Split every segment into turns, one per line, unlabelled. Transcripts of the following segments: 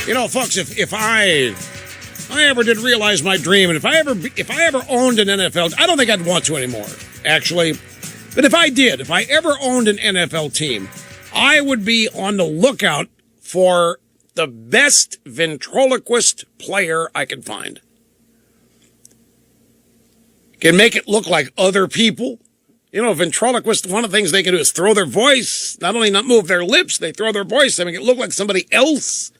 You know, folks, if I ever did realize my dream, and if I ever owned an NFL, I don't think I'd want to anymore, actually. But if I ever owned an NFL team, I would be on the lookout for the best ventriloquist player I could find. Can make it look like other people. You know, ventriloquists, one of the things they can do is throw their voice, not only not move their lips, they throw their voice, they make it look like somebody else.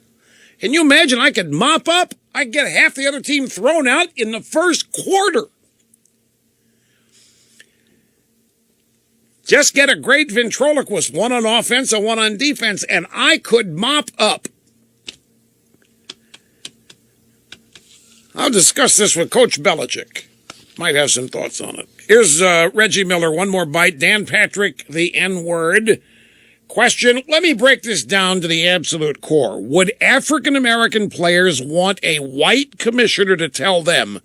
Can you imagine I could mop up? I could get half the other team thrown out in the first quarter. Just get a great ventriloquist, one on offense and one on defense, and I could mop up. I'll discuss this with Coach Belichick. Might have some thoughts on it. Here's Reggie Miller, one more bite. Dan Patrick, the N-word. Question, let me break this down to the absolute core. Would African-American players want a white commissioner to tell them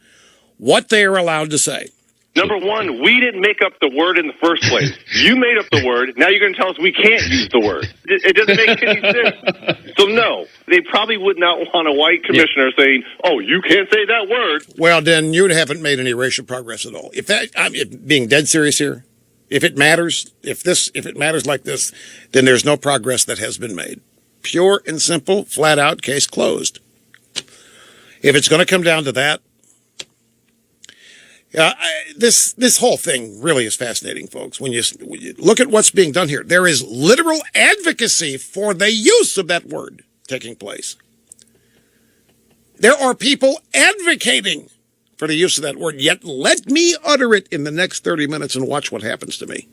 what they are allowed to say?
Number one, we didn't make up the word in the first place. You made up the word. Now you're going to tell us we can't use the word. It doesn't make any sense. So, no, they probably would not want a white commissioner saying, oh, you can't say that word.
Well, then you haven't made any racial progress at all. I'm being dead serious here. If it matters, if it matters like this, then there's no progress that has been made. Pure and simple, flat out, case closed. If it's going to come down to that, this whole thing really is fascinating, folks. When you look at what's being done here, there is literal advocacy for the use of that word taking place. There are people advocating for the use of that word, yet let me utter it in the next 30 minutes and watch what happens to me.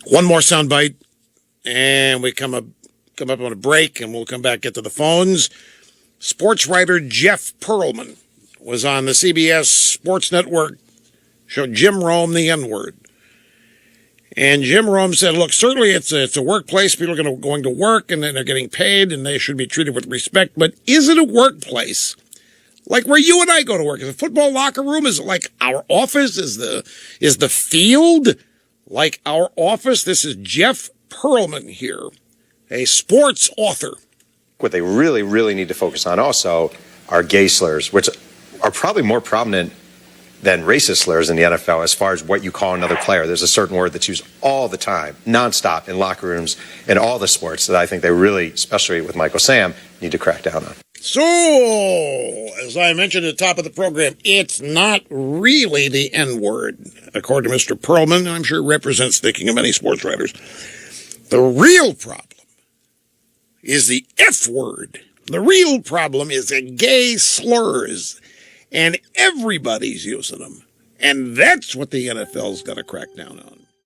One more soundbite, and we come up on a break, and we'll come back, get to the phones. Sports writer Jeff Pearlman was on the CBS Sports Network show Jim Rome the N-word. And Jim Rome said, look, certainly it's a workplace. People are going to work, and then they're getting paid, and they should be treated with respect. But is it a workplace like where you and I go to work? Is a football locker room? Is it like our office? Is the field like our office? This is Jeff Pearlman here, a sports author.
What they really, really need to focus on also are gay slurs, which are probably more prominent than racist slurs in the NFL as far as what you call another player. There's a certain word that's used all the time, nonstop in locker rooms in all the sports that I think they really, especially with Michael Sam, need to crack down on.
So, as I mentioned at the top of the program, it's not really the N-word, according to Mr. Pearlman. I'm sure represents thinking of many sports writers. The real problem is the F-word. The real problem is the gay slurs. And everybody's using them. And that's what the NFL's got to crack down on.